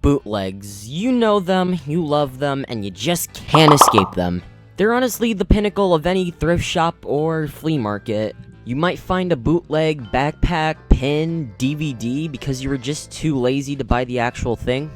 Bootlegs. You know them, you love them, and you just can't escape them. They're honestly the pinnacle of any thrift shop or flea market. You might find a bootleg, backpack, pin, DVD because you were just too lazy to buy the actual thing.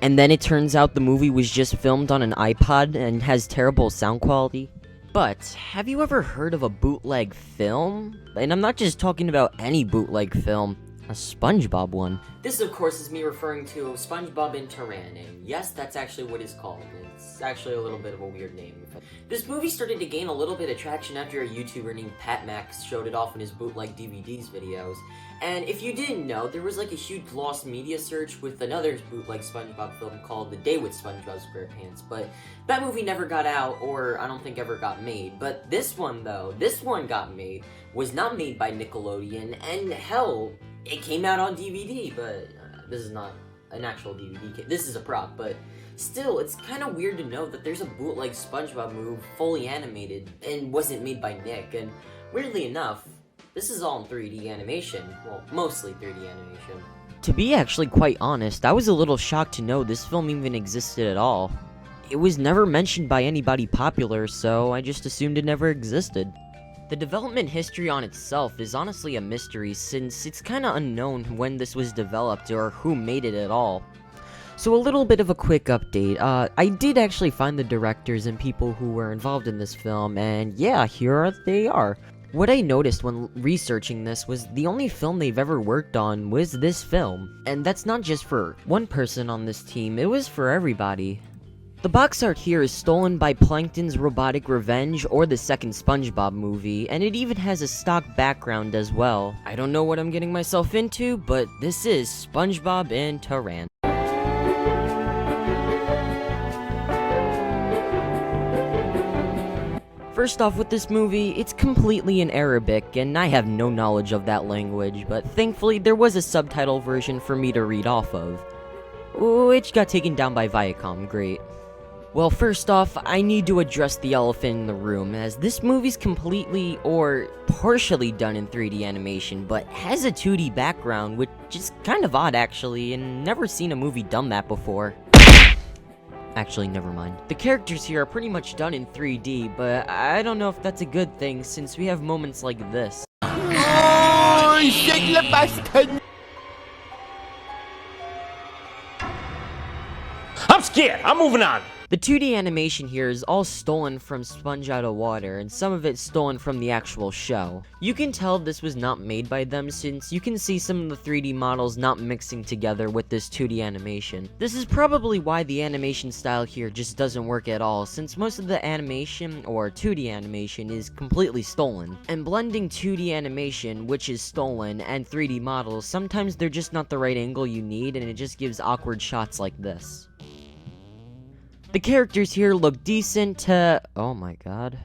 And then it turns out the movie was just filmed on an iPod and has terrible sound quality. But, have you ever heard of a bootleg film? And I'm not just talking about any bootleg film. A SpongeBob one. This, of course, is me referring to Spongebob In Tehran, and yes, that's actually what it's called. It's actually a little bit of a weird name. This movie started to gain a little bit of traction after a YouTuber named Pat Max showed it off in his bootleg DVDs videos. And if you didn't know, there was like a huge lost media search with another bootleg SpongeBob film called The Day with SpongeBob SquarePants, but that movie never got out, or I don't think ever got made. But this one, though, this one got made, was not made by Nickelodeon, and hell, it came out on DVD, but this is not an actual DVD. This is a prop, but still, it's kind of weird to know that there's a bootleg SpongeBob movie fully animated and wasn't made by Nick, and weirdly enough, this is all in 3D animation. Well, mostly 3D animation. To be actually quite honest, I was a little shocked to know this film even existed at all. It was never mentioned by anybody popular, so I just assumed it never existed. The development history on itself is honestly a mystery, since it's kinda unknown when this was developed or who made it at all. So a little bit of a quick update. I did actually find the directors and people who were involved in this film, and yeah, they are. What I noticed when researching this was the only film they've ever worked on was this film. And that's not just for one person on this team, it was for everybody. The box art here is stolen by Plankton's Robotic Revenge or the second SpongeBob movie, and it even has a stock background as well. I don't know what I'm getting myself into, but this is SpongeBob In Tehran. First off with this movie, it's completely in Arabic, and I have no knowledge of that language, but thankfully there was a subtitle version for me to read off of, which got taken down by Viacom, great. Well, first off, I need to address the elephant in the room, as this movie's completely, or partially done in 3D animation, but has a 2D background, which is kind of odd actually, and never seen a movie done that before. Actually, never mind. The characters here are pretty much done in 3D, but I don't know if that's a good thing, since we have moments like this. I'm scared. I'm moving on. The 2D animation here is all stolen from Sponge Out of Water, and some of it's stolen from the actual show. You can tell this was not made by them, since you can see some of the 3D models not mixing together with this 2D animation. This is probably why the animation style here just doesn't work at all, since most of the animation, or 2D animation, is completely stolen. And blending 2D animation, which is stolen, and 3D models, sometimes they're just not the right angle you need, and it just gives awkward shots like this. The characters here look decent to... oh my god.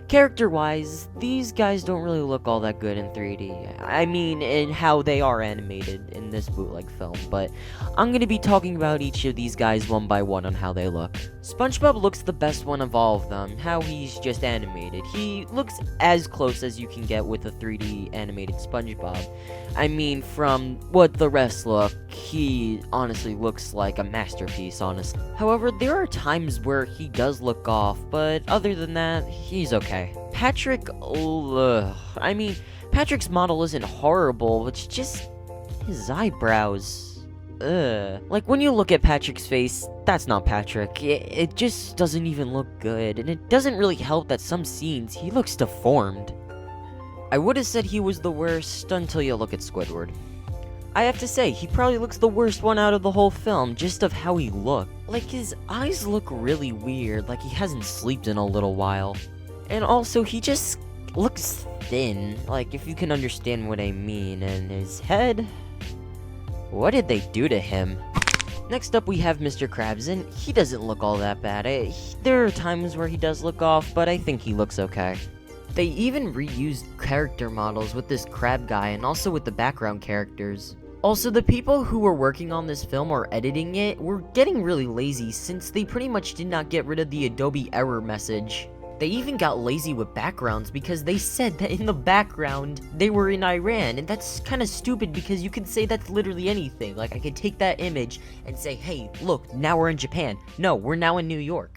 Character-wise, these guys don't really look all that good in 3D. I mean, in how they are animated in this bootleg film, but I'm gonna be talking about each of these guys one by one on how they look. SpongeBob looks the best one of all of them, how he's just animated. He looks as close as you can get with a 3D animated SpongeBob. I mean, from what the rest look, he honestly looks like a masterpiece, honestly. However, there are times where he does look off, but other than that, he's okay. Patrick's model isn't horrible, it's just his eyebrows. Like, when you look at Patrick's face, that's not Patrick. It just doesn't even look good, and it doesn't really help that some scenes he looks deformed. I would have said he was the worst until you look at Squidward. I have to say, he probably looks the worst one out of the whole film, just of how he looked. Like, his eyes look really weird, like he hasn't slept in a little while. And also, he just looks thin, like, if you can understand what I mean. And his head? What did they do to him? Next up, we have Mr. Krabs, and he doesn't look all that bad. There are times where he does look off, but I think he looks okay. They even reused character models with this crab guy, and also with the background characters. Also, the people who were working on this film or editing it were getting really lazy, since they pretty much did not get rid of the Adobe error message. They even got lazy with backgrounds because they said that in the background they were in Iran, and that's kind of stupid because you could say that's literally anything. Like, I could take that image and say, hey, look, now we're in Japan. No, we're now in New York.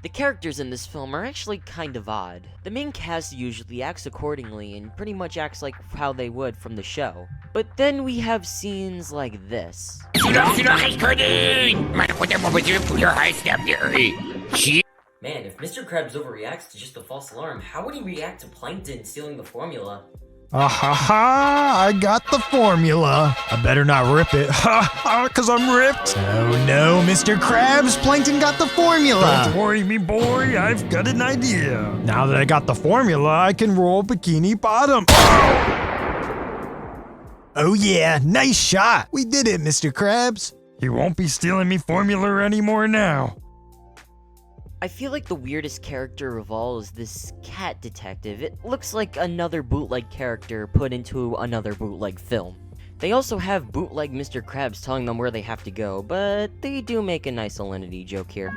The characters in this film are actually kind of odd. The main cast usually acts accordingly and pretty much acts like how they would from the show. But then we have scenes like this. Man, if Mr. Krabs overreacts to just a false alarm, how would he react to Plankton stealing the formula? Ah ha ha! I got the formula. I better not rip it. Ha ha! Cause I'm ripped. Oh no, Mr. Krabs, Plankton got the formula. Don't worry, me boy. I've got an idea. Now that I got the formula, I can roll Bikini Bottom. Oh yeah, nice shot. We did it, Mr. Krabs. He won't be stealing me formula anymore now. I feel like the weirdest character of all is this cat detective. It looks like another bootleg character put into another bootleg film. They also have bootleg Mr. Krabs telling them where they have to go, but they do make a nice salinity joke here.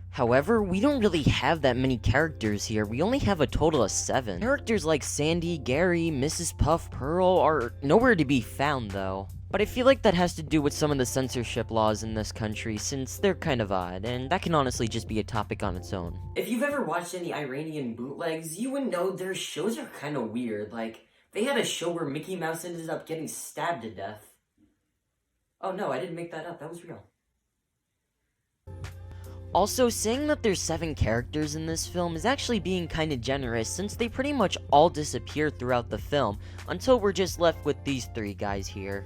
However, we don't really have that many characters here. We only have a total of 7. Characters like Sandy, Gary, Mrs. Puff, Pearl are nowhere to be found though. But I feel like that has to do with some of the censorship laws in this country, since they're kind of odd, and that can honestly just be a topic on its own. If you've ever watched any Iranian bootlegs, you would know their shows are kind of weird. Like, they had a show where Mickey Mouse ended up getting stabbed to death. Oh no, I didn't make that up, that was real. Also, saying that there's 7 characters in this film is actually being kinda generous, since they pretty much all disappear throughout the film, until we're just left with these 3 guys here.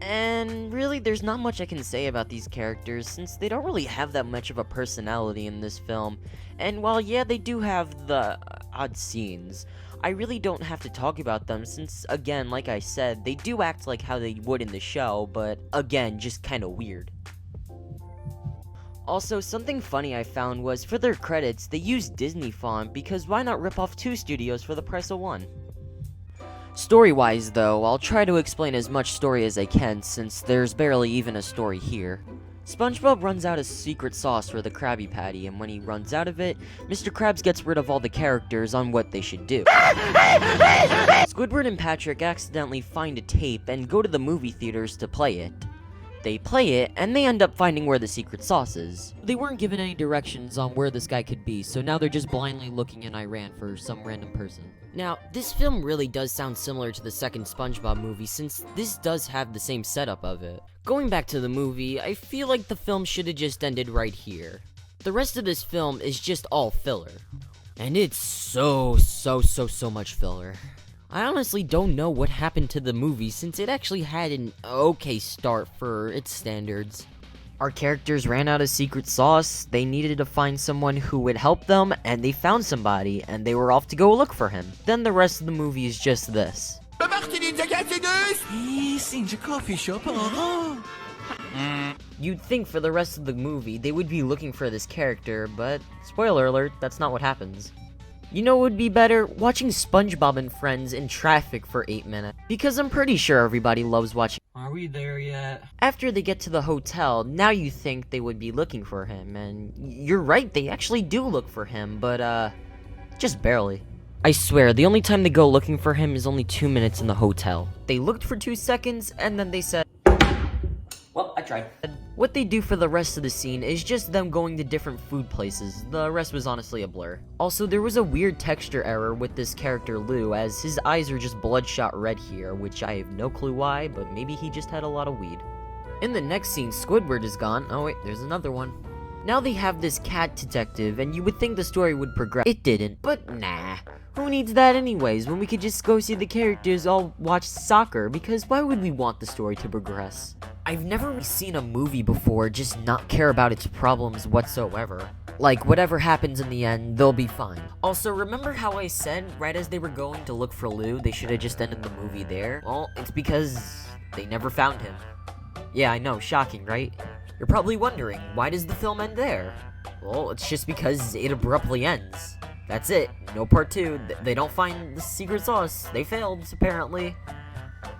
And really, there's not much I can say about these characters, since they don't really have that much of a personality in this film. And while yeah, they do have the odd scenes, I really don't have to talk about them, since again, like I said, they do act like how they would in the show, but again, just kinda weird. Also, something funny I found was, for their credits, they used Disney font, because why not rip off 2 studios for the price of 1? Story-wise, though, I'll try to explain as much story as I can, since there's barely even a story here. SpongeBob runs out of secret sauce for the Krabby Patty, and when he runs out of it, Mr. Krabs gets rid of all the characters on what they should do. Squidward and Patrick accidentally find a tape and go to the movie theaters to play it. They play it, and they end up finding where the secret sauce is. They weren't given any directions on where this guy could be, so now they're just blindly looking in Iran for some random person. Now, this film really does sound similar to the second SpongeBob movie, since this does have the same setup of it. Going back to the movie, I feel like the film should have just ended right here. The rest of this film is just all filler. And it's so much filler. I honestly don't know what happened to the movie, since it actually had an okay start for its standards. Our characters ran out of secret sauce, they needed to find someone who would help them, and they found somebody, and they were off to go look for him. Then the rest of the movie is just this. You'd think for the rest of the movie, they would be looking for this character, but spoiler alert, that's not what happens. You know what would be better? Watching SpongeBob and Friends in traffic for 8 minutes. Because I'm pretty sure everybody loves watching. Are we there yet? After they get to the hotel, now you think they would be looking for him, and you're right, they actually do look for him, but just barely. I swear, the only time they go looking for him is only 2 minutes in the hotel. They looked for 2 seconds, and then they said, well, I tried. What they do for the rest of the scene is just them going to different food places. The rest was honestly a blur. Also, there was a weird texture error with this character Lou, as his eyes are just bloodshot red here, which I have no clue why, but maybe he just had a lot of weed. In the next scene, Squidward is gone. Oh wait, there's another one. Now they have this cat detective, and you would think the story would progress. It didn't, but nah. Who needs that anyways, when we could just go see the characters all watch soccer, because why would we want the story to progress? I've never really seen a movie before just not care about its problems whatsoever. Like, whatever happens in the end, they'll be fine. Also, remember how I said, right as they were going to look for Lou, they should have just ended the movie there? Well, it's because they never found him. Yeah, I know, shocking, right? You're probably wondering, why does the film end there? Well, it's just because it abruptly ends. That's it, no part 2, they don't find the secret sauce, they failed, apparently.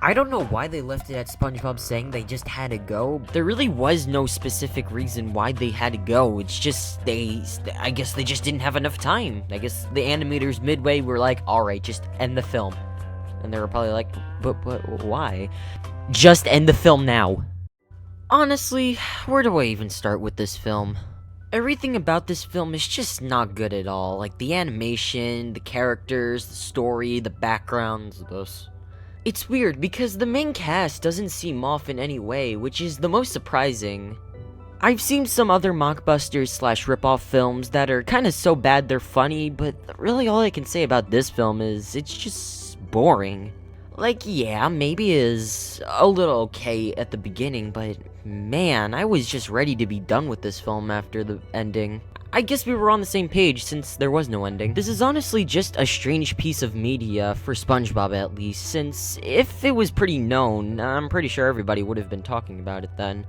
I don't know why they left it at SpongeBob saying they just had to go. There really was no specific reason why they had to go. It's just I guess they just didn't have enough time. I guess the animators midway were like, alright, just end the film. And they were probably like, but why? Just end the film now. Honestly, where do I even start with this film? Everything about this film is just not good at all. Like, the animation, the characters, the story, the backgrounds, those... It's weird, because the main cast doesn't seem off in any way, which is the most surprising. I've seen some other mockbusters slash ripoff films that are kinda so bad they're funny, but really all I can say about this film is it's just boring. Like, yeah, maybe it is a little okay at the beginning, but man, I was just ready to be done with this film after the ending. I guess we were on the same page since there was no ending. This is honestly just a strange piece of media, for SpongeBob at least, since if it was pretty known, I'm pretty sure everybody would have been talking about it then.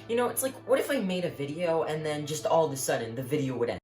You know, it's like, what if I made a video and then just all of a sudden the video would end?